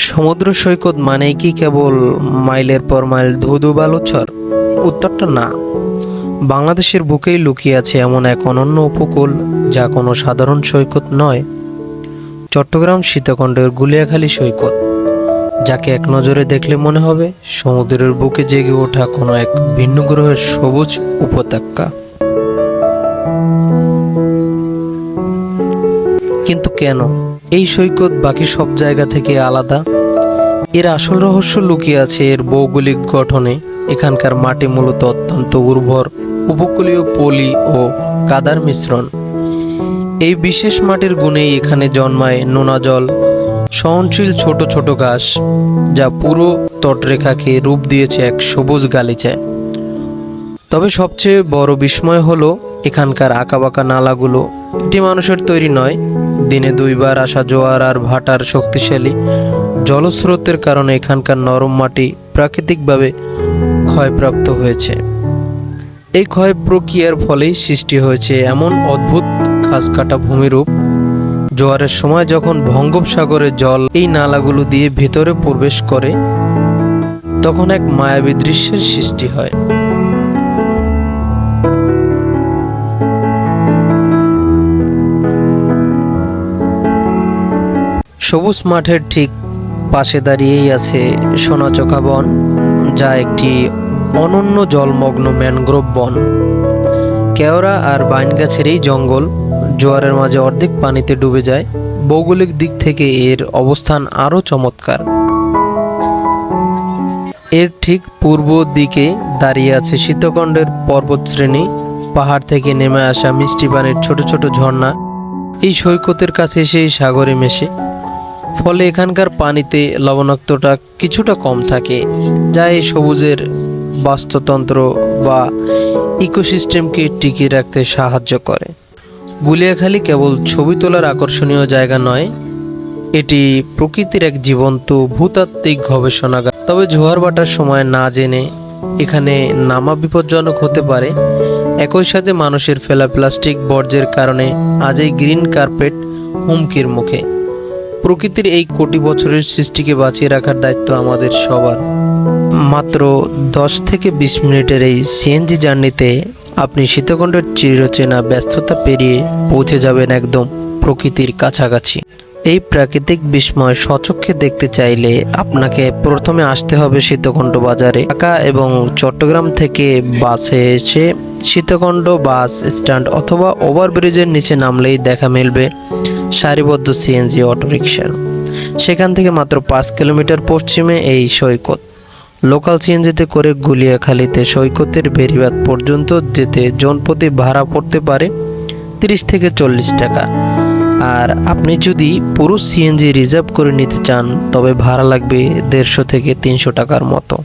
সমুদ্র সৈকত মানেই কি কেবল মাইলের পর মাইল ধুধু বালুচর? উত্তরটা না। বাংলাদেশের বুকেই লুকিয়ে আছে এমন এক অনন্য উপকূল, যা কোনো সাধারণ সৈকত নয়। চট্টগ্রাম সীতাকুণ্ডের গুলিয়াখালী সৈকত, যাকে এক নজরে দেখলে মনে হবে সমুদ্রের বুকে জেগে ওঠা কোনো এক ভিন্ন গ্রহের সবুজ উপত্যকা। কিন্তু কেন এই সৈকত বাকি সব জায়গা থেকে আলাদা? এর আসল রহস্য লুকিয়ে আছে এর ভৌগোলিক গঠনে। এখানকার মাটি মূলত অত্যন্ত উর্বর, উপকূলীয় পলি ও কাদার মিশ্রণ। এই বিশেষ মাটির গুণেই এখানে জন্মায় নোনা জল, সহনশীল ছোট ছোট ঘাস, যা পুরো তটরেখাকে রূপ দিয়েছে এক সবুজ গালিচায়। তবে সবচেয়ে বড় বিস্ময় হলো এখানকার আঁকাবাঁকা নালাগুলো। এটি মানুষের তৈরি নয়, দিনে দুইবার আসা জোয়ার আর ভাটার শক্তিশালী জলস্রোতের কারণে এখানকার নরম মাটি প্রাকৃতিকভাবে ক্ষয়প্রাপ্ত হয়েছে। এই ক্ষয় প্রক্রিয়ার ফলেই সৃষ্টি হয়েছে এমন অদ্ভুত খাসকাটা ভূমিরূপ। জোয়ারের সময় যখন বঙ্গোপসাগরের জল এই নালাগুলো দিয়ে ভেতরে প্রবেশ করে, তখন এক মায়াবী দৃশ্যের সৃষ্টি হয়। সবুজ মাঠের ঠিক পাশে দাঁড়িয়েই আছে সোনাচোখা বন, যা একটি অনন্য জলমগ্ন ম্যানগ্রোভ বন। কেওড়া আর বাইন গাছের এই জঙ্গল জোয়ারের মাঝে অর্ধেক পানিতে ডুবে যায়। ভৌগোলিক দিক থেকে এর অবস্থান আরও চমৎকার। এর ঠিক পূর্ব দিকে দাঁড়িয়ে আছে সীতাকুণ্ডের পর্বতশ্রেণী, পাহাড় থেকে নেমে আসা মিষ্টি পানির ছোট ছোট ঝর্ণা এই সৈকতের কাছে এসেই সাগরে মেশে। ফলে এখানকার পানিতে লবণাক্ততা কিছুটা কম থাকে, যা এই সবুজের বাস্তুতন্ত্র বা ইকোসিস্টেমকে টিকিয়ে রাখতে সাহায্য করে। গুলিয়াখালী কেবল ছবি তোলার আকর্ষণীয় জায়গা নয়, এটি প্রকৃতির এক জীবন্ত ভূতাত্ত্বিক গবেষণাগার। তবে জোয়ার ভাটার সময় না জেনে এখানে নামা বিপজ্জনক হতে পারে। একই সাথে মানুষের ফেলা প্লাস্টিক বর্জ্যের কারণে আজ এই গ্রিন কার্পেট হুমকির মুখে। প্রকৃতির এই কোটি বছরের সৃষ্টিকে বাঁচিয়ে রাখার দায়িত্ব আমাদের সবার। মাত্র 10 থেকে 20 মিনিটের এই সিএনজি জার্নিতে আপনি সীতাকুণ্ডের চিরচেনা ব্যস্ততা পেরিয়ে পৌঁছে যাবেন একদম প্রকৃতির কাছাকাছি। এই প্রাকৃতিক বিস্ময় স্বচক্ষে দেখতে চাইলে আপনাকে প্রথমে আসতে হবে সীতাকুণ্ড বাজারে। ঢাকা এবং চট্টগ্রাম থেকে বাসে এসে সীতাকুণ্ড বাস স্ট্যান্ড অথবা ওভারব্রিজের নিচে নামলেই দেখা মিলবে সারিবদ্ধ সিএনজি অটোরিকশার। সেখান থেকে মাত্র 5 কিলোমিটার পশ্চিমে এই সৈকত। লোকাল সিএনজিতে করে গুলিয়াখালীতে সৈকতের বেড়িবাঁধ পর্যন্ত যেতে জনপ্রতি ভাড়া পড়তে পারে 30 থেকে 40 টাকা। আর আপনি যদি পুরো সিএনজি রিজার্ভ করে নিতে চান, তবে ভাড়া লাগবে 150 থেকে 300 টাকার মতো।